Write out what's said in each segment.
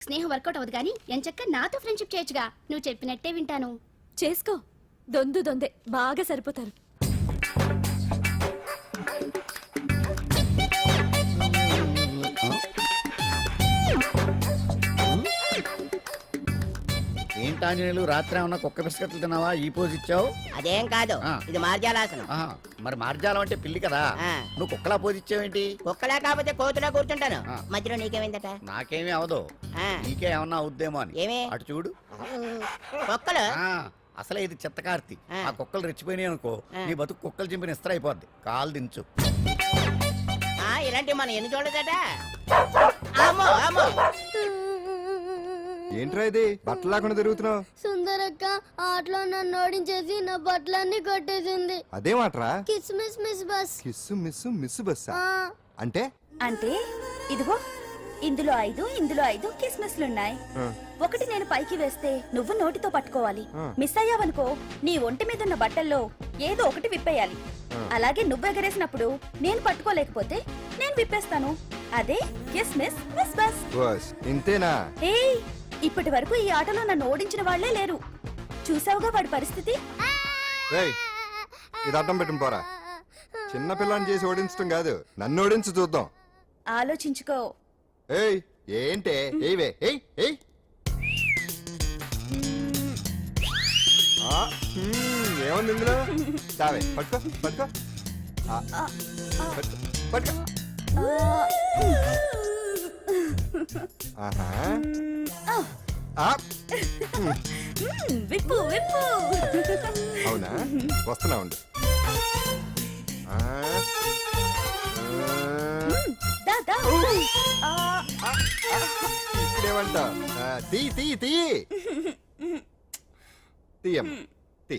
స్నేహం వర్కౌట్ అవ్వదు కానీ ఎంచక్క నాతో ఫ్రెండ్షిప్ చేయొచ్చుగా. నువ్వు చెప్పినట్టే వింటాను. చేసుకో. దొందే బాగా సరిపోతారు. ఏంటాంజనేయులు రాత్రి ఏమన్నా కుక్క బిస్కెట్లు తిన్నావా? ఈ పోజ్ ఇచ్చావు. అదేం కాదు, ఇది మార్జాలాసనం. మరి మార్జాలం అంటే పిల్లి కదా, నువ్వు కుక్కలా పోజ్ ఇచ్చావేంటి? కుక్కలా కాకపోతే కోతులా కూర్చుంటాను. మధ్యలో నీకేమైందట? నాకేమీ అవదు, నీకే ఏమన్నా అవుద్దేమో అని. ఏమి? అటు చూడు. కుక్కలు అసలే ఇది చెత్తకార్తి. ఆ కుక్కలు రెచ్చిపోయినాయి అనుకో, నీ బతుకు కుక్కలు చింపిన ఇస్త్ర అయిపోద్ది. కాలు దించు. ఇలాంటివి మనం ఎన్ని చూడదట. అమ్మో అమ్మో, ఏంట్రా ఇది బట్టలు లేకుండా తిరుగుతున్నావు? సుందరక్క ఆటలో నన్ను ఓడించేసి నా బట్టలన్నీ కొట్టేసింది. అదేమాట్రా? Kiss miss miss bus. Kiss miss miss బస్సా అంటే? అంటే ఇదిగో ఇందులో 5 కిస్మిస్లున్నాయి. ఒకటి నేను పైకి వేస్తే నువ్వు నోటితో పట్టుకోవాలి. మిస్ అయ్యావనుకో నీ ఒంటి మీద ఉన్న బట్టల్లో ఏదో ఒకటి విప్పేయాలి. అలాగే నువ్వు ఎగరేసినప్పుడు నేను పట్టుకోలేకపోతే నేను విప్పేస్తాను. అదే కిస్మిస్ మిస్ బస్. బస్ ఇంతేనా? ఏయ్, ఇప్పటి వరకు ఈ ఆటలో నన్ను ఓడించిన వాళ్లే లేరు. చూసావుగా వాడి పరిస్థితి. రేయ్, ఇది అడ్డం పెట్టిన పోరా. చిన్న పిల్లని చేసి ఓడించడం కాదు, నన్ను ఓడించి చూద్దాం. ఆలోచించుకో. ఏయ్ ఏంటే? ఏవే ఏయ్ ఏయ్. ఏముంది ఇందులో? తావే పట్టుకో పట్టుకో పట్టుకో. ఆహా, విప్పు విప్పు. అవునా? వస్తున్నా ఉండు. ఇక్కడేమంటా? తీ తీ తీ తీయం తీ.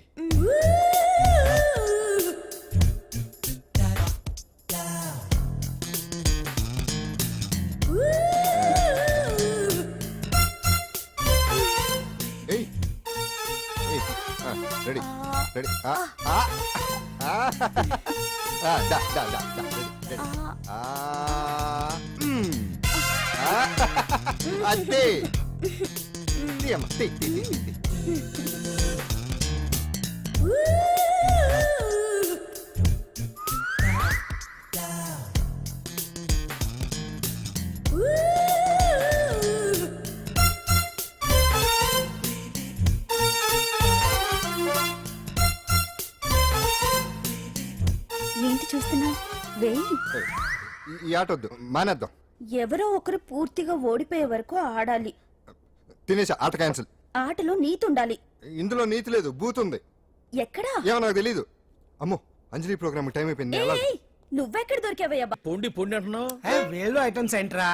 Ready ready. అదే తీయమ్మ తీ తీ తీ తీ. ఏంటి చూస్తున్నావు? వేయి. ఈ ఆట వద్దు, మానేద్దాం. ఎవరో ఒకరు పూర్తిగా ఓడిపోయే వరకు ఆడాలి. తినేసా, ఆట క్యాన్సిల్. ఆటలో నీతి ఉండాలి. ఇందులో నీతి లేదు, బూత్ ఉంది. ఎక్కడా? ఏమో నాకు తెలీదు. అమ్మో, అంజలి ప్రోగ్రామ్ టైం అయిపోయింది. ఏయ్, నువ్వెక్కడ దొరికావయ్యా? పొండి పొండి అంటున్నావు. వేలు ఐటమ్స్ ఏంట్రా?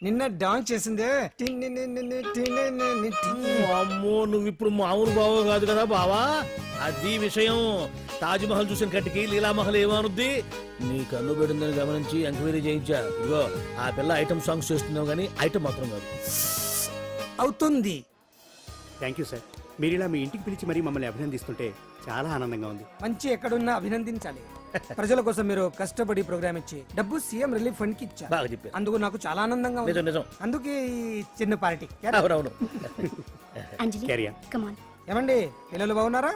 నిన్న డాన్స్ చేసిందే. అమ్మో, నువ్వు ఇప్పుడు మామూలు బావ కాదు కదా బావా. అది విషయం. తాజ్ మహల్ చూసిన కట్టికి లీలామహల్ ఏమనుద్ది? నీ కన్ను పెట్టిందని గమనించి ఎంక్వైరీ చేయించా. ఇదిగో ఆ పిల్ల ఐటమ్ సాంగ్స్ చేస్తున్నావు కానీ ఐటమ్ మాత్రం కాదు. అవుతుంది. Thank you sir. మీరు ఇలా మీ ఇంటికి పిలిచి మరీ మమ్మల్ని అభినందిస్తుంటే చాలా ఆనందంగా ఉంది. మంచి ఎక్కడున్నా అభినందించాలి. ప్రజల కోసం మీరు కష్టపడి ప్రోగ్రామ్ ఇచ్చి డబ్బు సీఎం రిలీఫ్ ఫండ్ కి ఇచ్చారు. బాగా చెప్పారు. అందుకు నాకు చాలా ఆనందంగా ఉంది. నిజం. అందుకే ఈ చిన్న పార్టీ. అవునవును. అంజలి, కమ్ ఆన్. ఏమండి, పిల్లలు బాగున్నారా?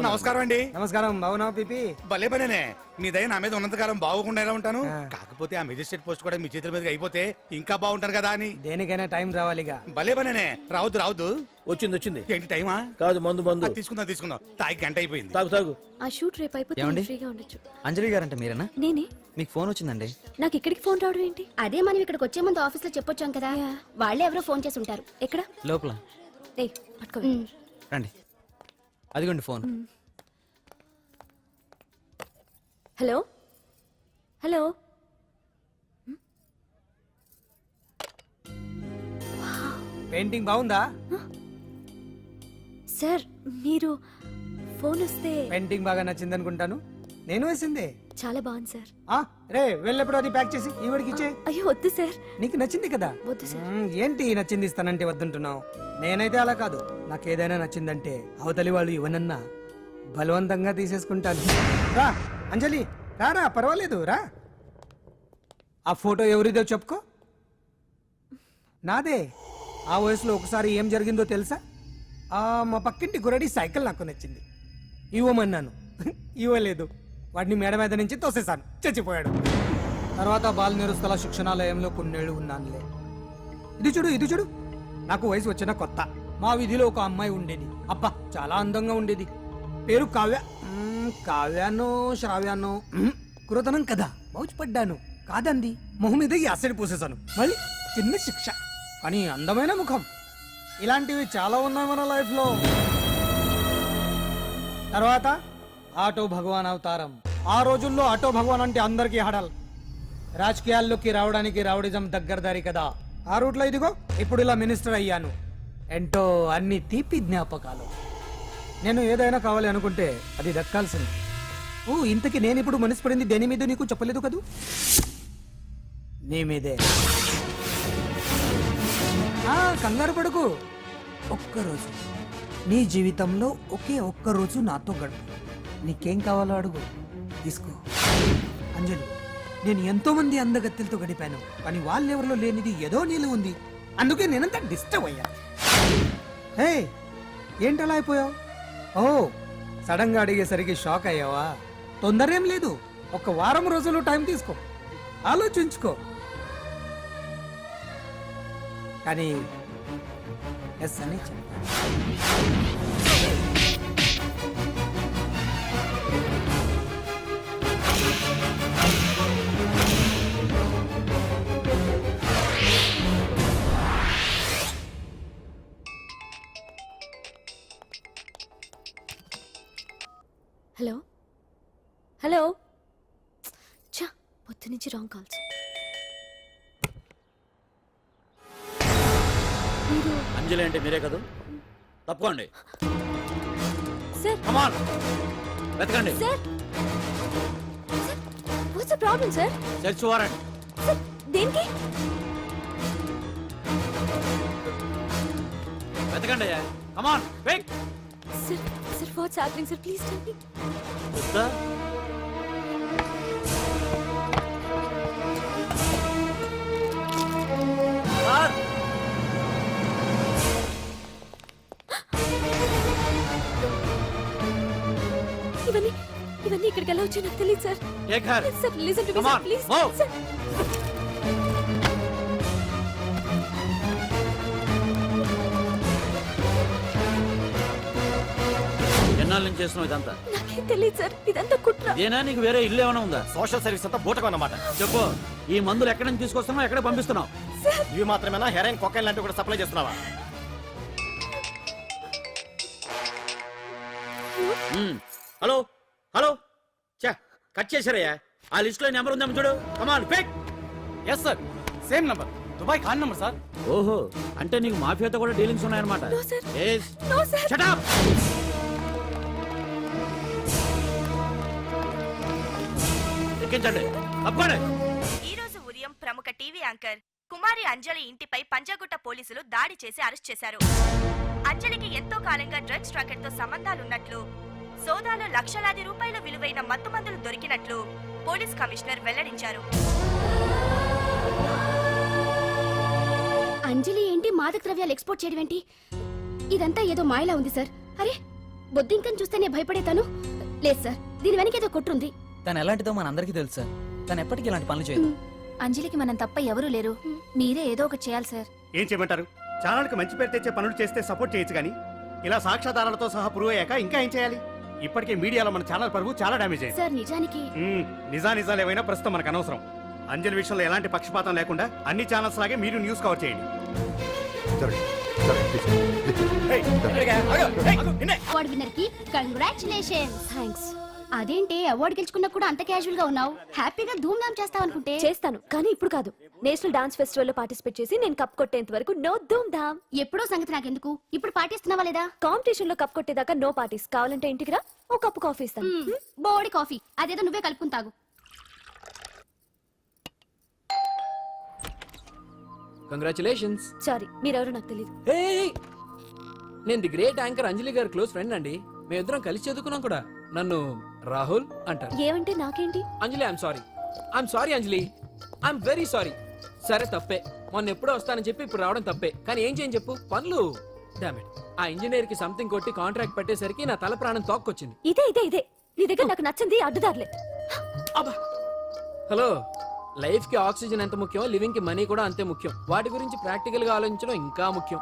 నమస్కారం అండి. నమస్కారం. బాగున్నావా పిపి? భలే పనేనే. మీ దయ నా మీద ఉన్నంతకాలం బాగుకుండా ఎలా ఉంటాను. కాకపోతే ఆ మెజిస్ట్రేట్ పోస్ట్ కూడా మీ చేతుల మీదకి అయిపోతే ఇంకా బాగుంటాను కదా అని. దేనికైనా టైం రావాలిగా. భలే పనేనే. రావద్దు. వచ్చింది. ఏంటి టైమా? కాదు, మందు. తీసుకుందాం. తాగి గంట అయిపోయింది. తాగు. ఆ షూట్ రేపు అయిపోతే ఫ్రీగా ఉండొచ్చు. అంజలి గారంటే మీరేనా? నేనే. మీకు ఫోన్ వచ్చిందండి. నాకు ఇక్కడికి ఫోన్ రావడం ఏంటి? అదే మనం ఇక్కడికి వచ్చే ముందు ఆఫీస్ లో చెప్పొచ్చాం కదా, వాళ్ళే ఎవరో ఫోన్ చేసి ఉంటారు. ఎక్కడ? లోపల. ఏయ్, పట్టుకో. రండి, అదిగోండి ఫోన్. Hello hello. పెయింటింగ్ బాగుందా? సార్, మీరు ఫోన్ వస్తే. పెయింటింగ్ బాగా నచ్చింది అనుకుంటాను. నేను వేసిందే. చాలా బాగుంది సార్. రే, వెళ్ళప్పుడు అది ప్యాక్ చేసి ఈవిడికి ఇచ్చే. అయ్యో వద్దు సార్. నీకు నచ్చింది కదా. వద్దు సార్. ఏంటి నచ్చింది ఇస్తానంటే వద్దుంటున్నావు? నేనైతే అలా కాదు. నాకు ఏదైనా నచ్చిందంటే అవతలి వాళ్ళు ఇవ్వనన్నా బలవంతంగా తీసేసుకుంటాను. రా అంజలి, రా, పర్వాలేదు రా. ఆ ఫోటో ఎవరిదో చెప్పుకో. నాదే. ఆ వయసులో ఒకసారి ఏం జరిగిందో తెలుసా? మా పక్కింటి గురడి సైకిల్ నాకు నచ్చింది, ఇవ్వమన్నాను. ఇవ్వలేదు. వాడిని మేడ మీద నుంచి తోసేశాను, చచ్చిపోయాడు. తర్వాత బాల నిరుస్తల శిక్షణాలయంలో కొన్నేళ్ళు ఉన్నానులే. ఇది చూడు, నాకు వయసు వచ్చిన కొత్త మా వీధిలో ఒక అమ్మాయి ఉండేది. అబ్బా చాలా అందంగా ఉండేది. పేరు కావ్య. కావ్యానో శ్రావ్యానో కురతనం కదా. మౌచిపడ్డాను. కాదండి, మొహం మీద యాసిడ్ పూసేశాను. మళ్ళీ చిన్న శిక్ష, కానీ అందమైన ముఖం. ఇలాంటివి చాలా ఉన్నాయి మన లైఫ్ లో. తర్వాత ఆటో భగవాన్ అవతారం. ఆ రోజుల్లో ఆటో భగవాన్ అంటే అందరికీ హడల్. రాజకీయాల్లోకి రావడానికి రౌడిజం దగ్గరదారి కదా. ఆ రూట్లో ఇదిగో ఇప్పుడు ఇలా మినిస్టర్ అయ్యాను. ఏంటో అన్ని తీపి జ్ఞాపకాలు. నేను ఏదైనా కావాలి అనుకుంటే అది దక్కాల్సింది. ఇంతకీ నేను ఇప్పుడు మనసు పడింది దేని మీద నీకు చెప్పలేదు కదూ? నీ మీదే. కంగారు పడుకు. ఒక్కరోజు నీ జీవితంలో ఒక్క రోజు నాతో గడుపు. నీకేం కావాలో అడుగు, తీసుకో. అంజలి, నేను ఎంతో మంది అందగత్తెలతో గడిపాను, కానీ వాళ్ళెవరిలో లేనిది ఏదో నీళ్ళు ఉంది. అందుకే నేనంతా డిస్టర్బ్ అయ్యా. హే, ఏంటలా అయిపోయావు? సడన్ గా అడిగేసరికి షాక్ అయ్యావా? తొందర ఏం లేదు, ఒక వారం రోజులు టైం తీసుకో, ఆలోచించుకో. కానీ ఎస్ అని చెప్పాను. Hello hello. చా, పొద్దు నుంచి రాంగ్ కాల్స్. అంజలి అంటే మీరే కదా? తప్పుకోండి. సార్, కమాన్ వెతకండి. Sir, what's the problem sir? Search warrant. Sir, దేనికి? వెతకండి. Come on wait. Sir, sir, what's happening sir? Please tell me. ఇవన్నీ ఇక్కడికి ఎలా వచ్చాయో నాకు తెలియదు sir. Sir, listen to me sir, please sir. ఎన్నాళ్ళ నుంచి చేస్తున్నావు ఇదంతా? నాకేం తెలియదు సార్, ఇదంతా కుట్ర. ఏనా నీకు వేరే ఇల్లు ఏమైనా ఉందా? సోషల్ సర్వీస్ అంతా బూటకం అన్నమాట. చెప్పు, ఈ మందులు ఎక్కడి నుంచి తీసుకొస్తున్నావు, ఎక్కడ పంపిస్తున్నావు? ఇవి మాత్రమేనా? హెరైన్, కొకైన్ లాంటివి కూడా సప్లై చేస్తున్నావా? హలో హలో, చా కట్ చేశారయ్యా. ఆ లిస్ట్ లో నెంబర్ ఉందేమో చూడు. Come on pick. Yes sir, same number, Dubai Khan number sir. ఓహో, అంటే నీకు మాఫియాతో కూడా డీలింగ్స్ ఉన్నాయన్నమాట. No, sir. Yes. No, sir. Shut up. ఎక్కించండి, తప్పండి. ఈ రోజు ఉదయం ప్రముఖ టీవీ యాంకర్ కుమారి అంజలి ఇంటిపై పంజాగుట్ట పోలీసులు దాడి చేసి అరెస్ట్ చేశారు. అంజలికి ఎంతో కాలంగా డ్రగ్స్ రాకెట్ తో సంబంధాలున్నట్లు, సోదాలో లక్షలాది రూపాయల విలువైన మత్తుమందులు దొరికినట్లు పోలీస్ కమిషనర్ వెల్లడించారు. అంజలి ఏంటి మాదక ద్రవ్యాలు ఎక్స్పోర్ట్ చేయడం ఏంటి? ఇదంతా ఏదో మాయలా ఉంది సార్. అరే, బొద్దింకని చూస్తేనే భయపడేతాను. లేదు సార్, దీని వెనక ఏదో కొట్టుంది. తను ఎలాంటిదో మన అందరికీ తెలుసు సార్. తను ఎప్పటికీ ఇలాంటి పనులు చేయదు. అంజలికి మనం తప్ప ఎవరూ లేరు. మీరే ఏదో ఒకటి చేయాలి సార్. ఏం చేయమంటారు? ఛానల్కి మంచి పేరు తెచ్చే పనులు చేస్తే సపోర్ట్ చేయొచ్చు కానీ ఇలా సాక్ష్యాధారాలతో సహా ప్రూవ్ అయ్యాక ఇంకా ఏం చేయాలి? ఇప్పటికే మీడియాలో మన ఛానల్ పరువు చాలా డ్యామేజ్ అయింది. సార్, నిజానికి నిజాలు ఏమైనా ప్రస్తుతం మనకు అనవసరం. అంజలి విషయంలో ఎలాంటి పక్షపాతం లేకుండా అన్ని ఛానల్స్ లాగే మీరు న్యూస్ కవర్ చేయండి. అవార్డు విన్నర్ కి కంగ్రాచులేషన్స్. థ్యాంక్స్. అదేంటి, అవార్డు గెలుచుకున్నా కూడా అంత క్యాజువల్ గా ఉన్నావు? హ్యాపీగా ధూమ్ ధామ్ చేస్తావు అనుకుంటే. చేస్తాను, కానీ ఇప్పుడు కాదు. నేషనల్ డాన్స్ ఫెస్టివల్ లో పార్టిసిపేట్ చేసి నేను కప్ కొట్టేంత వరకు నో ధూమ్ ధామ్. ఎప్పుడో సంగతి నాకెందుకు, ఇప్పుడు పాటిస్తున్నావా లేదా? కాంపిటీషన్ లో కప్ కొట్టేదాకా నో పార్టీస్. కావాలంటే ఇంటికి రా, ఓ కప్పు కాఫీ ఇస్తాను. బోడి కాఫీ అదేదో నువ్వే కలుపుకుని తాగు. కంగ్రాచులేషన్స్. సారీ, మీరెవరో నాకు తెలియదు. నేను ది గ్రేట్ యాంకర్ అంజలి గారి క్లోజ్ ఫ్రెండ్ అండి. మేమిద్దరం కలిసి చదువుకున్నాం కూడా. నన్ను రాహుల్ అంటారు. ఏమంటే నాకేంటి? Anjali, I'm sorry Anjali, I'm very sorry. సరే తప్పే, మొన్న ఎప్పుడో వస్తానని చెప్పి ఇప్పుడు రావడం తప్పే, కానీ ఏం చేయని చెప్పు, పనులు. డామిట్, ఆ ఇంజనీర్ కి సంథింగ్ కొట్టి కాంట్రాక్ట్ పెట్టేసరికి నా తల ప్రాణం తోక్కొచ్చింది. ఇదే నీ దగ్గర నాకు నచ్చింది అడ్డుదారులే. అబ్బా, హలో, లైఫ్ కి ఆక్సిజన్ ఎంత ముఖ్యం, లివింగ్ కి మనీ కూడా అంతే ముఖ్యం. వాటి గురించి ప్రాక్టికల్ గా ఆలోచించడం ఇంకా ముఖ్యం.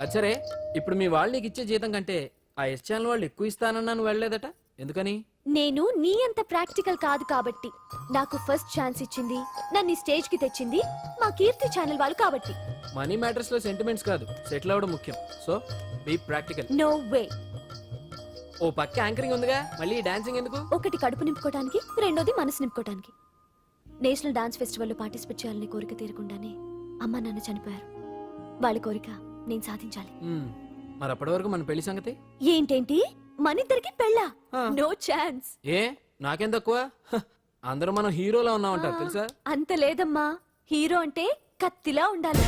అచ్చరే, ఇప్పుడు మీ వాళ్ళు నీకు ఇచ్చే జీతం కంటే ఆ ఎస్ ఛానల్ వాళ్ళు ఎక్కువ ఇస్తానన్నాను, వెళ్ళలేదట, ఎందుకని? నేను నీ అంత ప్రాక్టికల్ కాదు కాబట్టి. నాకు ఫస్ట్ ఛాన్స్ ఇచ్చింది, నన్ను స్టేజ్ కి తెచ్చింది మా కీర్తి ఛానల్ వాళ్ళు కాబట్టి. మనీ మ్యాటర్స్ లో సెంటిమెంట్స్ కాదు, సెటిల్ అవ్వడం ముఖ్యం. So be practical. No way. ఓ పక్క యాంకరింగ్ ఉందిగా, మళ్ళీ డాన్సింగ్ ఎందుకు? ఒకటి కడుపు నింపుకోవడానికి, రెండోది మనసు నింపుకోవడానికి. నేషనల్ డాన్స్ ఫెస్టివల్ లో పార్టిసిపేట్ చేయాలని కోరిక తీరకుండానే అమ్మ నాన్న చనిపోయారు. వాళ్ళ కోరిక నేను సాధించాలి. మరి అప్పటి వరకు మన పెళ్లి సంగతి ఏంటేంటి, మనిద్దరికి పెళ్ళా? ఆ. No chance. ఏ నాకేం తక్కువ? హ, అందరూ మనం హీరోలా ఉన్నామంటారు తెలుసా? అంత లేదమ్మా, హీరో అంటే కత్తిలా ఉండాలి.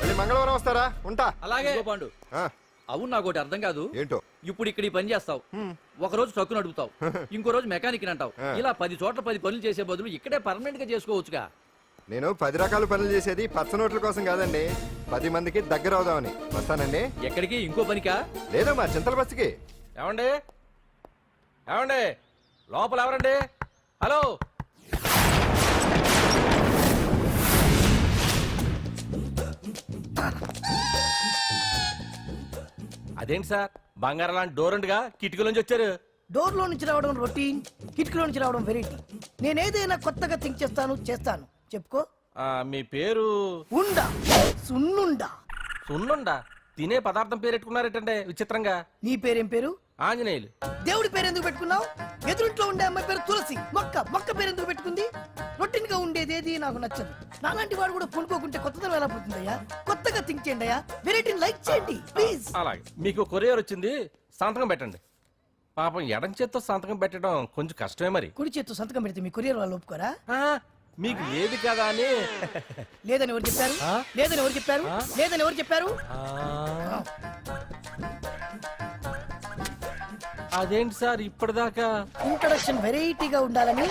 మళ్ళీ మంగళవారం వస్తారా? ఉంటా. అలాగే పాండు. ఆ, అవును, నాకు ఒకటి అర్థం కాదు. ఏంటో? ఇప్పుడు ఇక్కడ ఈ పని చేస్తావు, ఒక రోజు ట్రక్కు నడుపుతావు, ఇంకో రోజు మెకానిక్ అంటావు. ఇలా 10 చోట్ల 10 పనులు చేసే బదులు ఇక్కడే పర్మనెంట్ గా చేసుకోవచ్చుగా. నేను 10 రకాల పనులు చేసేది పచ్చ నోట్ల కోసం కాదండి, 10 మందికి దగ్గర అవుదామని. వస్తానండి. ఎక్కడికి? ఇంకో పనికా? లేదు, మా చింతల బస్సుకి. ఏమండి ఏమండి లోపల ఎవరండి? హలో, అదేంటి సార్, బంగారం లాంటి డోర్ ఉండగా కిటికీలోంచి వచ్చారు? డోర్ లో నుంచి రావడం రొటీన్, కిటికీలో నుంచి రావడం వెరైటీ. నేనేదైనా కొత్తగా థింక్ చేస్తాను. చెప్పుకో. మీ పేరు? ఉండా, సున్నుండా. సున్నుండా? తినే పదార్థం పేరెట్టుకున్నారేటండి విచిత్రంగా. నీ పేరేం పేరు? ఆంజనేయులు. దేవుడి పేరు ఎందుకు పెట్టుకున్నావు? ఎదురింట్లో ఉండే అమ్మాయి పేరు తులసి. మొక్క పేరు ఎందుకు పెట్టుకుంది? రొటీన్ గా ఉండేదేది నాకు నచ్చదు. నాలాంటి వాడు కూడా కొనుక్కోకుంటే కొత్తదనం ఎలా పుడుతుందయ్యా? కొత్తగా థింక్ చేయండి అయ్యా, వెరైటీని లైక్ చేయండి ప్లీజ్. అలాగే, మీకు కొరియర్ వచ్చింది, సంతకం పెట్టండి. పాపం ఎడం చేత్తో సంతకం పెట్టడం కొంచెం కష్టమే మరి. కుడి చేత్తో సంతకం పెడితే మీ కొరియర్ వాళ్ళు ఒప్పుకోరా? మీకు లేదు కదా అని. లేదని ఎవరు చెప్పారు? లేదని ఎవరు చెప్పారు? లేదని ఎవరు చెప్పారు? అదేంటి సార్ ఇప్పటిదాకా? ఇంట్రడక్షన్ వెరైటీగా ఉండాలని.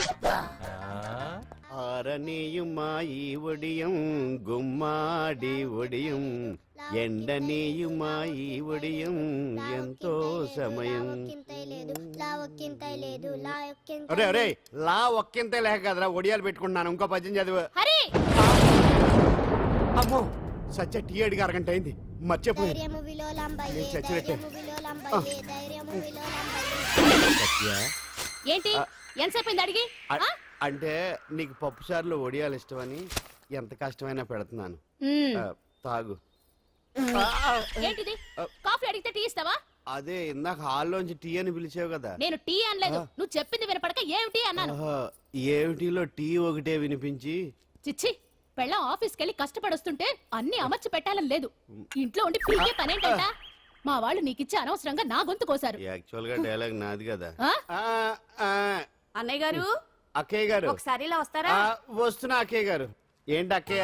ఆరనీయుమాయి ఒడియం గుమ్మాడి ఒడియం ఎండనీయుమాయి ఒడియం ఎంతో సమయం. అరే అరే, లా ఒక్కింతే లేక కదరా ఒడియాలు పెట్టుకుంటున్నాను. ఇంకో పద్యం చదివు. అమ్మో, సత్య టీ అడిగి అరగంట అయింది, మర్చిపోయి నేను చచ్చినట్టే. ఏంటి ఎంతసేపు అడిగి? అంటే నీకు పప్పు సార్లు ఒడియాలు ఇష్టమని ఎంత కష్టమైనా పెడుతున్నాను. తాగు. ఏంటిది? కాఫీ అడిగితే టీ ఇస్తావా? అదే ఇందాక హాల్లోంచి టీ అని పిలిచావు కదా. నేను టీ అనలేదు, నువ్వు చెప్పింది వినపడక ఏమిటి అన్నాను. ఏమిటిలో టీ ఒకటే వినిపించి. చిచ్చి, పెళ్ళం ఆఫీస్కి వెళ్ళి కష్టపడొస్తుంటే అన్ని అమర్చి పెట్టాలని లేదు. ఇంట్లో ఉండి పీకే పనేంటంట? మా వాళ్ళు నీకిచ్చే అనవసరంగా నా గొంతు కోసారు. యాక్చువల్ గా డైలాగ్ నాది కదా. అన్నయ్య గారు, అక్కయ్య గారు ఒకసారి ఇలా వస్తారా? వస్తున్నా అక్కయ్య గారు. ఏంటి అక్కయ్య?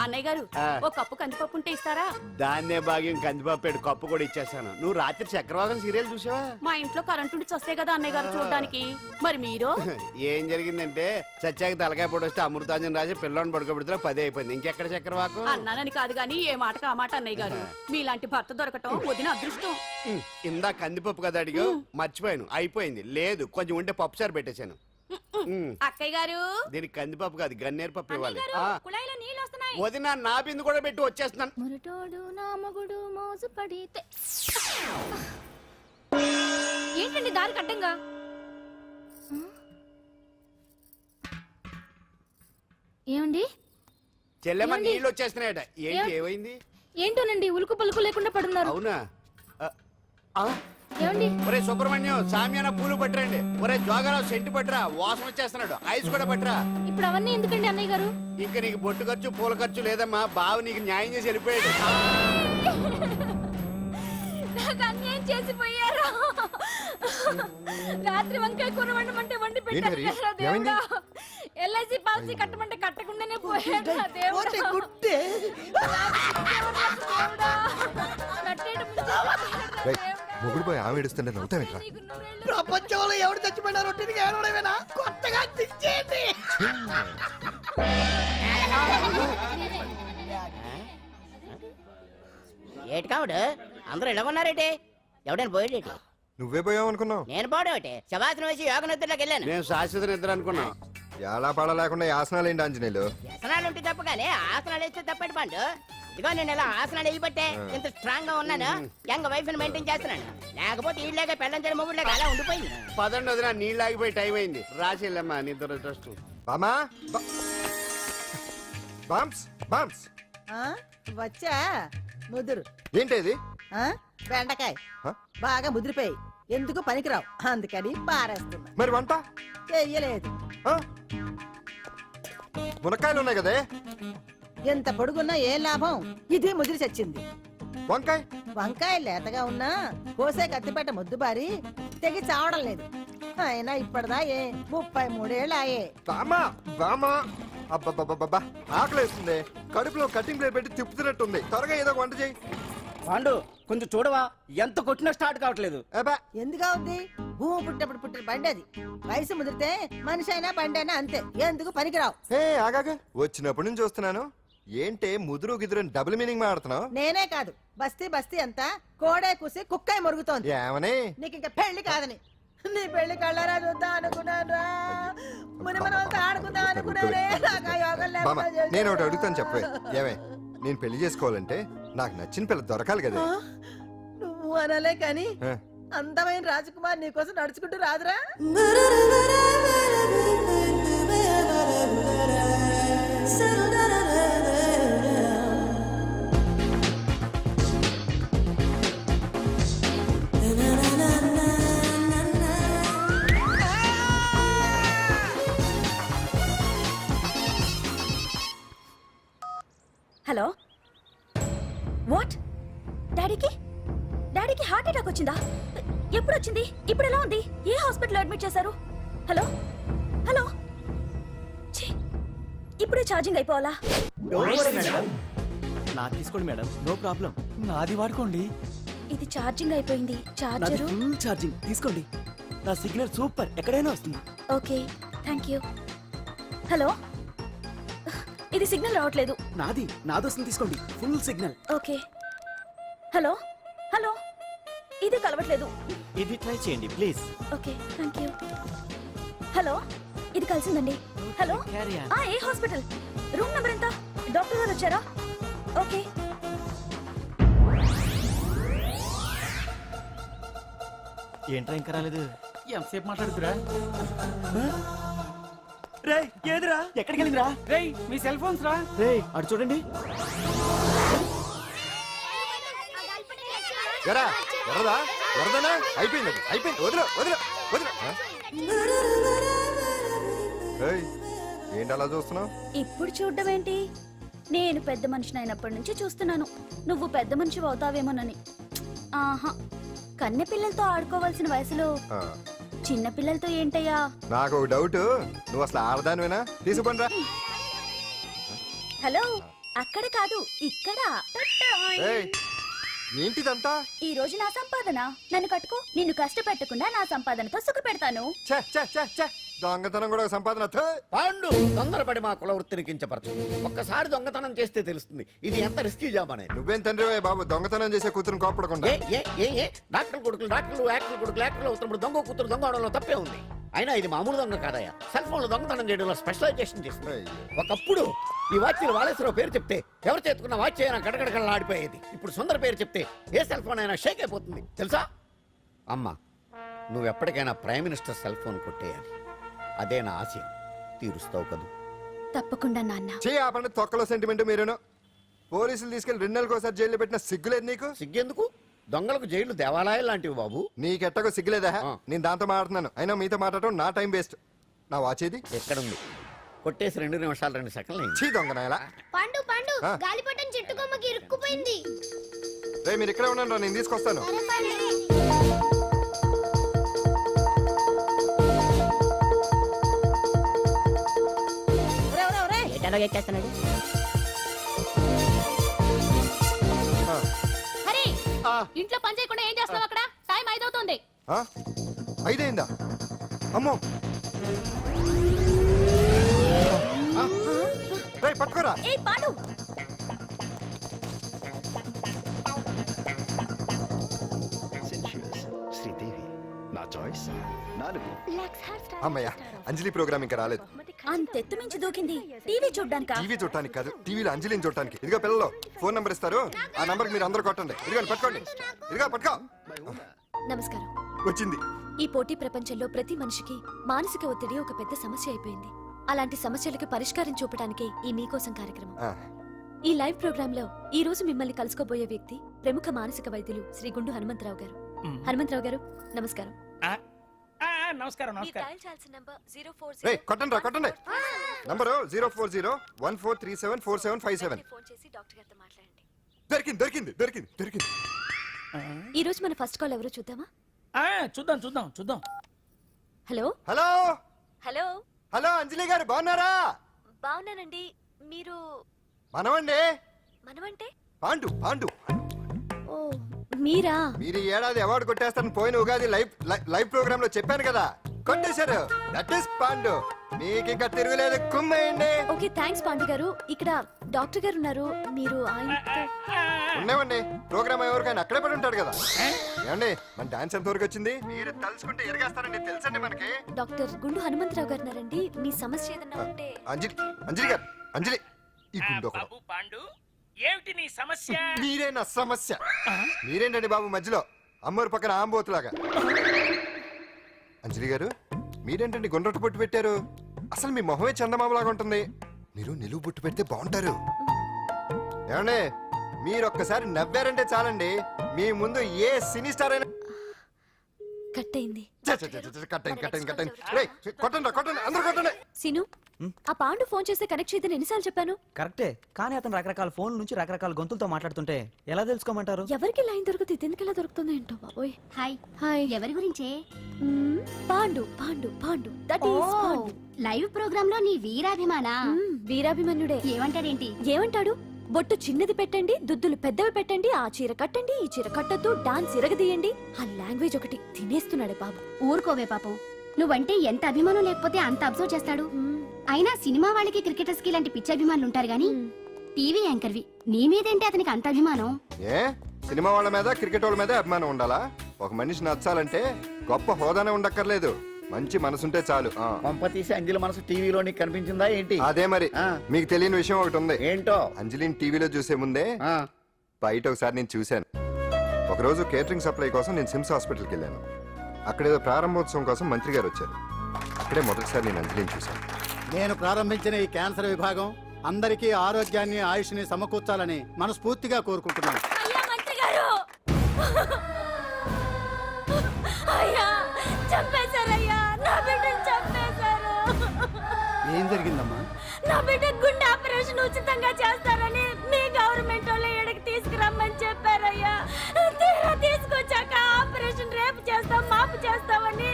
అన్నయ్య గారు, ఓ కప్పు కందిపప్పు ఉంటే ఇస్తారా? దాన్నే భాగ్యం కందిపాపేడు కప్పు కూడా ఇచ్చేసాను. నువ్వు రాత్రి చక్రవాదం సీరియల్ చూసావా? మా ఇంట్లో కరెంటు ఉండి వస్తే కదా అన్నయ్య గారు చూడడానికి. మరి మీరు? ఏం జరిగిందంటే సత్యాకి తలకాయ పొడి వస్తే అమృతాంజన్ రాజు పిల్లని పడుకోబెడితే 10 అయిపోయింది. ఇంకెక్కడ చక్రవాకం? అన్నానని కాదు గాని ఏ మాటకు ఆ మాట అన్నయ్య గారు. మీలాంటి భర్త దొరకటం వదిన అదృష్టం. ఇందా కందిపప్పు కదా అడిగా, మర్చిపోయాను. అయిపోయింది. లేదు, కొంచెం ఉంటే పప్పు సార్ పెట్టేశాను. అక్కయ్య గారు, దీనికి కందిపప్పు కాదు గన్నేరు పప్పు ఇవ్వాలి. కుళాయిలో నీళ్ళు వస్తున్నాయి. వదిన నా బిందు కూడా పెట్టి వచ్చేస్తున్నాను. మురటోడు నా మగుడు మోజు పడితే. ఏంటండి దారి కట్టంగా? ఏమండి? చెల్లెమ్మ నీళ్ళు వచ్చేస్తున్నాయట. ఏంటి ఏమైంది? ఏంటోనండి, ఉలుకు పలుకు లేకుండా పడున్నారు. అవునా? ఏమండి? ఒరే సుబ్రహ్మణ్యం, సామ్యాన పూలు పట్టరండి. ఒరే జోగరావు సెంటు పట్టరా, వాసన వచ్చేస్తున్నాడు. ఐస్ కూడా పట్టరా. ఇప్పుడు అవన్నీ ఎందుకండి అన్నయ్య గారు? ఇంకా నీకు బొట్టు ఖర్చు పూల ఖర్చు లేదమ్మా. బావ నీకు న్యాయం చేసి వెళ్ళిపోయాడు. నాకు అన్యాయం చేసిపోయారు. రాత్రి వంకాయ కూర వండమంటే వండి పెట్టారు ఏంటి కదరా మరి? ఏమైంది? దేవుడా. ఎల్ఐసి పాలసీ కట్టమంటే కట్టకుండానే పోయాడు రా దేవుడా. పోతే గుట్టే దేవుడా. కట్టేయడం ముంచేసాడు రా రేయ్, దేవుడా. మొగుడు పోయి ఆమె ఏడుస్తుంటే నవ్వుతావేంట్రా? నీకు నూరేళ్ళు ప్రపంచంలో ఎవడు చచ్చిపోయినా రొట్టెని ఏడవడమేనా కొత్తగా తెచ్చేయండి. ఏటి కావుడు అందరూ ఇలా ఉన్నారేటి ఎవడైనా పోయేటి నువ్వే పోయావు అనుకున్నావు. నేను పోవడం ఒకటి శవాసనం వేసి యోగ నిద్రలోకి వెళ్ళాను నేను శాశ్వత నిద్ర అనుకున్నా. ఎలా పాడ లేకుండా ఆసనాలు ఏంటి ఆంజనేయులు? వ్యసనాలు ఉంటే తప్ప కానీ ఆసనాలు వేస్తే తప్పటి పండు. ఇదిగో నేను ఇలా ఆసనాలు వేయబట్టే ఇంత స్ట్రాంగ్ గా ఉన్నాను. యంగ్ వైఫ్ ని మెయింటైన్ చేస్తున్నాను. లేకపోతే ఈళ్ళగా పెళ్ళం చేయడం మొగుడులేక అలా ఉండిపోయింది. పదండి వదిన, నీళ్ళు ఆగిపోయి టైం అయింది. రాసేళ్ళమ్మా నిద్ర ట్రస్ట్. బామా బామ్స్ బామ్స్ వచ్చా ముదురు ఏంటి బెండకాయ బాగా ముదిరిపోయి ఎందుకు పనికిరావు అందుకని పారేస్తున్నా. మరి వంట చెయ్యలేదు. ఆ? మునక్కాయలు ఉన్నాయి కదే. ఎంత పొడుగున్నా ఏం లాభం, ఇది ముదిరి చచ్చింది. వంకాయ వంకాయ లేతగా ఉన్నా కోసే కత్తిపేట ముద్దుబారి తెగి చావడం లేదు. అయినా ఇప్పటిదా 33 ఏళ్ళాయే. బామా బామా అబ్బబ్బబ్బబ్బా ఆకలేస్తుంది. కడుపులో కటింగ్ ప్లేట్ పెట్టి తిప్పుతున్నట్టుంది. త్వరగా ఏదో ఒక వంట చేయి. పాండు కొంచెం చూడవా, ఎంత కొట్టినా స్టార్ట్ కావట్లేదు. అబ్బా ఎందుగా ఉంది, భూమి పుట్టినప్పుడు పుట్టిన బండి అది. వయసు ముదిరితే మనిషి అయినా బండి అయినా అంతే, ఎందుకు పనికిరావు. ఏ ఆగాగా, వచ్చినప్పటి నుంచి చూస్తున్నాను. ఏంటే ముదురు గిదురు డబుల్ మీనింగ్ మాడుతున్నావు? నేనే కాదు, బస్తీ బస్తీ అంతా కోడే కూసి కుక్కాయ మురుగుతోంది. ఏమని? నీకు ఇంకా పెళ్లి కాదని. నీ పెళ్లి కళ్ళారా చూద్దాం అనుకున్నాను రా. ముని మనవలతో ఆడుకుందాం అనుకున్నానే. నాకు ఆ యోగం బామ్మ లేకుండా నేను ఒకటి చేశారు. అడుగుతాను చెప్పే. ఏమే, నేను పెళ్లి చేసుకోవాలంటే నాకు నచ్చిన పిల్ల దొరకాలి కదా. ఆ? నువ్వు అనలే కాని ఆ. అందమైన రాజకుమార్ నీకోసం నడుచుకుంటూ రాదురా. హలో వాట్ డాడీకి హార్ట్ అటాక్ వచ్చిందా? ఎప్పుడు వచ్చింది? ఇప్పుడు ఎలా ఉంది? ఏ హాస్పిటల్ అడ్మిట్ చేశారు? హలో హలో ఛీ, ఇప్పుడే ఛార్జింగ్ అయిపోవాలా? నాకు తీసుకోండి మేడం, నో ప్రాబ్లం. నాది వాడుకోండి. ఇది ఛార్జింగ్ అయిపోయింది. చార్జరు ఫుల్ ఛార్జింగ్ తీసుకోండి. నా సిగ్నల్ సూపర్, ఎక్కడైనా వస్తుంది. Okay thank you. హలో ఇది సిగ్నల్ రావట్లేదు. నాది వస్తుంది, తీసుకోండి. Full signal. Okay hello hello ఇది కలవట్లేదు. ఇది ట్రై చేయండి please. Okay thank you. Hello ఇది కలిసిందండి. Hello Carry on. ఏ హాస్పిటల్? రూమ్ నెంబర్ ఎంత? డాక్టర్ గారు వచ్చారా? ఓకే ఏంట్రా ఇంకా రాలేదు? ఎంతసేపు మాట్లాడుతురా? రేయ్ ఏదిరా? ఎక్కడికి వెళ్ళిందిరా? రేయ్ మీ సెల్ ఫోన్స్ రా. రేయ్ అటు చూడండి. ఎరా ఎర్రదా ఎర్రదనా? అయిపోయింది అది, అయిపోయింది. వదిలే వదిలే వదిలే. ఆ? ఏయ్, ఏంటి అలా చూస్తున్నావు? ఇప్పుడు చూడడం ఏంటి? నేను పెద్ద మనిషిని అయినప్పటి నుంచి చూస్తున్నాను. నువ్వు పెద్ద మనిషి అవుతావేమోనని. ఆహా, కన్నె పిల్లలతో ఆడుకోవాల్సిన వయసులో చిన్న పిల్లలతో ఏంటయ్యా? నాకు ఒక డౌట్, నువ్వు అసలు ఆడదానివేనా? తీసుకుపండి రా. హలో అక్కడ కాదు ఇక్కడ. ఏయ్, ఏంటిదంతా? ఈ రోజు నా సంపాదన. నన్ను కట్టుకో. నిన్ను కష్టపెట్టకుండా నా సంపాదనతో సుఖ పెడతాను. ఛే, ఛే, ఛే, ఛే. దొంగతనం కూడా ఒక సంపాదన. థూ. పాండు తొందరపడి మా కుల వృత్తిని కించపరచు. ఒక్కసారి దొంగతనం చేస్తే తెలుస్తుంది ఇది ఎంత రిస్కీ జాబ్ అనేది. నువ్వేం తండ్రి బాబు, దొంగతనం చేసే కూతురుని కోపడకుండా. ఏ డాక్టర్ కొడుకులు డాక్టర్లు, యాక్టర్ కొడుకులు యాక్టర్లు అవుతున్నప్పుడు దొంగ కూతురు దొంగ అవడంలో తప్పే ఉంది. అయినా ఇది మామూలు దొంగ కాదయ్యా. సెల్ ఫోన్ లో దొంగతనం చేయడంలో స్పెషలైజేషన్ చేస్తుంది. ఒకప్పుడు ఈ వాచ్లు వాలేశ్వరరావు పేరు చెప్తే ఎవరు చేతుకున్న వాచ్ అయినా గడగడగడలా ఆడిపోయేది. ఇప్పుడు సుందర పేరు చెప్తే ఏ సెల్ ఫోన్ అయినా షేక్ అయిపోతుంది తెలుసా? అమ్మా, నువ్వు ఎప్పటికైనా ప్రైమ్ మినిస్టర్ సెల్ ఫోన్ కొట్టేయాలి. అదే నా ఆశయం. తీరుస్తావు కదూ? తప్పకుండా నాన్న. చెయ్యి ఆ పండు తొక్కలో సెంటిమెంట్. మీరేను పోలీసులు తీసుకెళ్లి 2 నెలలకు ఒకసారి జైల్లో పెట్టిన సిగ్గులేదు నీకు? సిగ్గెందుకు? దొంగలకు జైలు దేవాలయాలు లాంటివి బాబు. నీకెట్టకు సిగ్గులేదా? నేను దాంతో మాట్లాడుతున్నాను. అయినా మీతో మాట్లాడటం నా టైం వేస్ట్. నా వాచ్ ఏది? ఎక్కడుంది? కొట్టేసి 2 నిమిషాలు 2 సెకండ్లు అయింది. చీ దొంగ ఎలా? పండు పండు గాలిపటం చెట్టు కొమ్మకి ఇరుక్కుపోయింది. రే మీరు ఇక్కడే ఉన్నాను రా, నేను తీసుకొస్తాను. సరే పండు. ఎలాగ ఎక్కేస్తున్నాడు హరి ఇంట్లో పని చేయకుండా ఏం చేస్తావు అక్కడ టైం 5 అవుతుంది. ఆ? 5 అయిందా? అమ్మో రేయ్, పట్టుకోరా. ఏ పాండు శ్రీదేవి నా చాయిస్ 4. అమ్మయ్య, అంజలి ప్రోగ్రామ్ ఇంకా రాలేదు. అంతెత్తు మించి దూకింది టీవీ చూడ్డానికా? టీవీ చూడటానికి కాదు, టీవీలో అంజలిని చూడటానికి. ఇదిగో పిల్లలు, ఫోన్ నంబర్ ఇస్తారు, ఆ నంబర్కి మీరు అందరూ కొట్టండి. ఇదిగో పట్టుకోండి, ఇదిగో పట్టుకో. నమస్కారం. వచ్చింది. ఈ పోటీ ప్రపంచంలో ప్రతి మనిషికి మానసిక ఒత్తిడి ఒక పెద్ద సమస్య అయిపోయింది. అలాంటి సమస్యలకు పరిష్కారం చూపడానికే ఈ మీకోసం కార్యక్రమం. ఆ, ఈ లైవ్ ప్రోగ్రామ్ లో ఈ రోజు మిమ్మల్ని కలుసుకోబోయే వ్యక్తి ప్రముఖ మానసిక వైద్యులు శ్రీ గుండు హనుమంతరావు గారు. హనుమంతరావు గారు, నమస్కారం. నమస్కారం రేయ్, కొట్టండి రా, కొట్టండి. నంబరు 04014374757. ఫోన్ చేసి డాక్టర్ గారితో మాట్లాడండి. దొరికింది దొరికింది దొరికింది దొరికింది. ఈ రోజు మన ఫస్ట్ కాల్ ఎవరో చూద్దామా? చూద్దాం. హలో హలో హలో హలో, అంజలి గారు బాగున్నారా? బాగున్నానండి. మీరు మనమండి, మనమంటే? పాండు పాండు. ఓ మీరా? మీరు ఈ ఏడాది అవార్డు కొట్టేస్తారని పోయిన ఉగాది లైవ్ ప్రోగ్రామ్ లో చెప్పాను కదా, కొట్టేశారు. That is Pandu. మీకు ఇంకా తిరుగులేదు, కుమ్మేయండి. ఓకే, థ్యాంక్స్ పాండు గారు. ఇక్కడ డాక్టర్ గారు ఉన్నారు, మీరు ఆయనతో. ఉన్నామండి, ప్రోగ్రామ్ ఎవరికైనా అక్కడే పడి ఉంటాడు కదా. ఏమండి, మన డాన్స్ ఎంత వరకు వచ్చింది? మీరు తలుచుకుంటే ఎరగేస్తారండి, తెలుసండి మనకి. డాక్టర్ గుండు హనుమంతరావు గారు ఉన్నారండి. మీ సమస్య ఏదన్నా ఉంటే. అంజలి అంజలి గారు, అంజలి ఈ గుండు ఒకడు. పాండు ఏమిటి నీ సమస్య? మీరే నా సమస్య. మీరేంటండి బాబు మధ్యలో అమ్మోరు పక్కన ఆంబోతులాగా? అంజలి గారు, మీరేంటండి గుండ్రటి బొట్టు పెట్టారు? అసలు మీ మొహమే చందమామలాగా ఉంటుంది. మీరు నిలువు బొట్టు పెడితే బాగుంటారు. ఏమండి, మీరు ఒక్కసారి నవ్వారంటే చాలండి, మీ ముందు ఏ సినీ స్టార్ అయినా కట్ అయింది. కొట్టండి కొట్టండి, అందరూ కొట్టండి. సీను, ఆ పాండు ఫోన్ చేస్తే కనెక్ట్ చేయదని ఎన్నిసార్లు చెప్పాను? కరెక్టే, కానీ అతను రకరకాల ఫోన్ల నుంచి రకరకాల గొంతులతో మాట్లాడుతుంటే ఎలా తెలుసుకోమంటారు? ఎవరికి లైన్ దొరుకుతుంది, ఇదెందుకు ఎలా దొరుకుతుందో ఏంటో బాబోయ్. Hi hi. ఎవరి గురించే? Pandu Pandu Pandu, that is Pandu. Live programme లో నీ వీరాభిమానా? వీరాభిమన్యుడే. ఏమంటాడేంటి? ఏమంటాడు? బొట్టు చిన్నది పెట్టండి, దుద్దులు పెద్దవి పెట్టండి, ఆ చీర కట్టండి, ఈ చీర కట్టద్దు, డాన్స్ ఇరగదీయండి. ఆ లాంగ్వేజ్ ఒకటి తినేస్తున్నాడే బాబు. ఊరుకోవే పాపం, నువ్వంటే ఎంత అభిమానం లేకపోతే అంత అబ్జర్వ్ చేస్తాడు. అయినా సినిమా వాళ్ళకి క్రికెటర్స్ కి ఇలాంటి పిచ్చి అభిమానులు ఉంటారు గానీ టీవీ యాంకర్వి నీ మీదేంటి అతనికి అంత అభిమానం? ఏ సినిమా వాళ్ళ మీద క్రికెట్ వాళ్ళ మీద అభిమానం ఉండాలా? ఒక మనిషి నచ్చాలంటే గొప్ప హోదానే ఉండక్కర్లేదు, మంచి మనసుంటే చాలు. పంప తీసి అంజలి మనసు టీవీలో నీకు కనిపించిందా ఏంటి? అదే మరి. మీకు తెలియని విషయం ఒకటి ఉంది. ఏంటో? అంజలిని టీవీలో చూసే ముందే బయట ఒకసారి నేను చూశాను. ఒకరోజు కేటరింగ్ సప్లై కోసం నేను సిమ్స్ హాస్పిటల్కి వెళ్ళాను. అక్కడేదో ప్రారంభోత్సవం కోసం మంత్రి గారు వచ్చారు. అక్కడే మొదటిసారి నేను అంజలిని చూశాను. నేను ప్రారంభించిన ఈ క్యాన్సర్ విభాగం అందరికీ ఆరోగ్యాన్ని ఆయుష్ని సమకూర్చాలని మనస్ఫూర్తిగా కోరుకుంటున్నాను. అయ్యా మంత్రి గారు, అయ్యా చంపేశారయ్యా, నా బిడ్డను చంపేశారు. ఏం జరిగిందమ్మా? నా బిడ్డ గుండె ఆపరేషన్ ఉచితంగా చేస్తారని మీ గవర్నమెంట్ వాళ్ళు ఎడకి తీసుకురమ్మని చెప్పారయ్యా. తీరా తీసుకొచ్చాక ఆపరేషన్ రేపు చేస్తాం మాపు చేస్తామని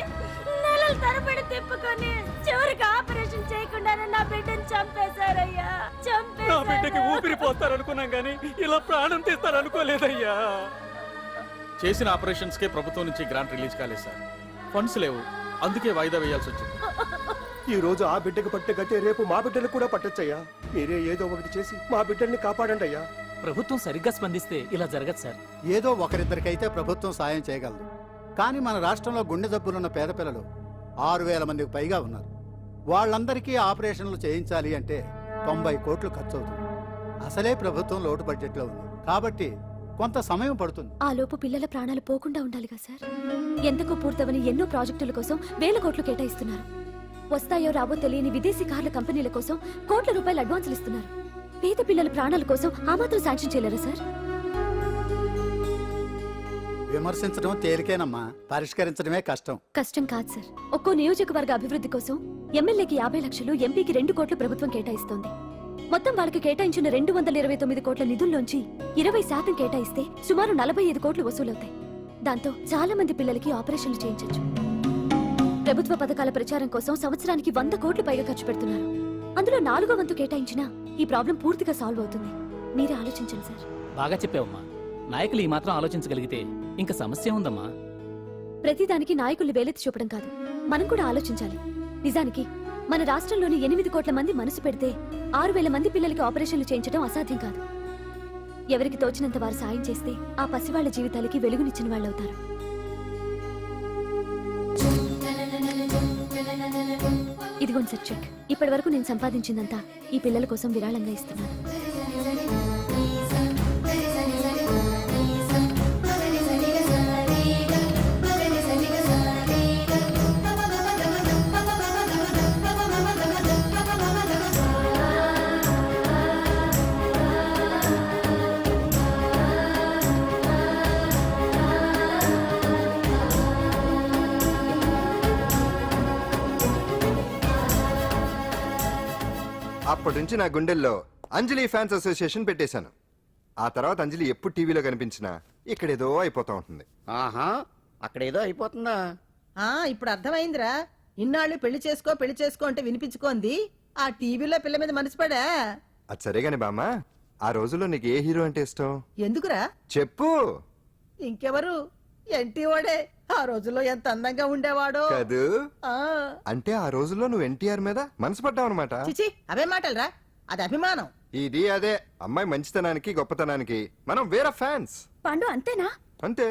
నెలల తరబడి తిప్పుకొని చివరికి ఆపరేషన్ చేయకుండానే నా బిడ్డను చంపేశారయ్యా. నా బిడ్డకి ఊపిరి పోస్తారనుకున్నాం కానీ ఇలా ప్రాణం తీస్తారనుకోలేదయ్యా. చేసిన ఆపరేషన్స్ కే ప్రభుత్వం నుంచి గ్రాంట్ రిలీజ్ కాలేదు సార్, ఫండ్స్ లేవు, అందుకే వాయిదా వేయాల్సి వచ్చింది. ఈ రోజు ఆ బిడ్డకు పట్టే గట్టే రేపు మా బిడ్డలకు కూడా పట్టొచ్చయ్యా. మీరే ఏదో ఒకటి చేసి మా బిడ్డల్ని కాపాడండి అయ్యా. ప్రభుత్వం సరిగ్గా స్పందిస్తే ఇలా జరగదు సార్. ఏదో ఒకరిద్దరికైతే ప్రభుత్వం సాయం చేయగలదు, కానీ మన రాష్ట్రంలో గుండె జబ్బులున్న పేద పిల్లలు 6,000 మందికి పైగా ఉన్నారు. వాళ్ళందరికీ ఆపరేషన్లు చేయించాలి అంటే 90 కోట్లు ఖర్చు అవుతుంది. అసలే ప్రభుత్వం లోటు బడ్జెట్లో ఉంది కాబట్టి కొంత సమయం పడుతుంది. ఆ లోపు పిల్లల ప్రాణాలు పోకుండా ఉండాలిగా సార్. ఎంతకు పూర్తవని ఎన్నో ప్రాజెక్టుల కోసం వేల కోట్లు కేటాయిస్తున్నారు. వస్తాయో రావో తెలియని విదేశీ కార్ల కంపెనీల కోసం కోట్ల రూపాయలు అడ్వాన్సులు ఇస్తున్నారు. పేద పిల్లల ప్రాణాల కోసం ఆ మాత్రం శాంక్షన్ చేయలేరా సార్? విమర్శించడం తేలికేనమ్మా, పరిష్కరించడమే కష్టం. కష్టం కాదు సార్. ఒక్కో నియోజకవర్గ అభివృద్ధి కోసం ఎమ్మెల్యేకి 50 లక్షలు, ఎంపీకి 2 కోట్లు ప్రభుత్వం కేటాయిస్తోంది. మొత్తం వాళ్ళకి కేటాయించిన 229 కోట్ల నిధుల్లోంచి 20% కేటాయిస్తే సుమారు 45 కోట్లు వసూలవుతాయి. దాంతో చాలా మంది పిల్లలకి ఆపరేషన్లు చేయించొచ్చు. ప్రభుత్వ పథకాల ప్రచారం కోసం సంవత్సరానికి 100 కోట్లు పైగా ఖర్చు పెడుతున్నారు. అందులో 4వ వంతు కేటాయించినా ఈ ప్రాబ్లం పూర్తిగా సాల్వ్ అవుతుంది. మీరే ఆలోచించండి సార్. బాగా చెప్పావమ్మా. నాయకులు ఈ మాత్రం ఆలోచించగలిగితే ఇంకా సమస్య ఉందమ్మా. ప్రతిదానికి నాయకుల్ని వేలెత్తి చూపడం కాదు, మనం కూడా ఆలోచించాలి. నిజానికి మన రాష్ట్రంలోని 8 కోట్ల మంది మనసు పెడితే 6,000 మంది పిల్లలకి ఆపరేషన్లు చేయించడం అసాధ్యం కాదు. ఎవరికి తోచినంత వారు సాయం చేస్తే ఆ పసివాళ్ల జీవితాలకి వెలుగునిచ్చిన వాళ్ళవుతారు. ఇదిగోండి సార్ చెక్. ఇప్పటి వరకు నేను సంపాదించిందంతా ఈ పిల్లల కోసం విరాళంగా ఇస్తున్నాను. అప్పటి నుంచి నా గుండెల్లో అంజలి ఫ్యాన్స్ అసోసియేషన్ పెట్టేశాను. ఆ తర్వాత అంజలి ఎప్పుడు టీవీలో కనిపించినా ఇక్కడేదో అయిపోతా ఉంటుంది. ఆహా, అక్కడేదో అయిపోతుందా? ఇప్పుడు అర్థమైందిరా. ఇన్నాళ్ళు పెళ్లి చేసుకో అంటే వినిపించుకోంది ఆ టీవీలో పిల్ల మీద మనసు పడా. అది సరే గాని బామ్మ, ఆ రోజుల్లో నీకు ఏ హీరో అంటే ఇష్టం? ఎందుకురా? చెప్పు. ఇంకెవరు? ఎన్టీఓడే. ఆ రోజుల్లో ఎంత అందంగా ఉండేవాడో కాదు. అంటే ఆ రోజుల్లో నువ్వు ఎన్టీఆర్ మీద మనసు పడ్డావు అనమాట. చిచి, అవే మాటలరా, అది అభిమానం. ఇది అదే అమ్మాయి మంచితనానికి గొప్పతనానికి మనం వేరే ఫ్యాన్స్. పాండు అంతేనా? అంతే.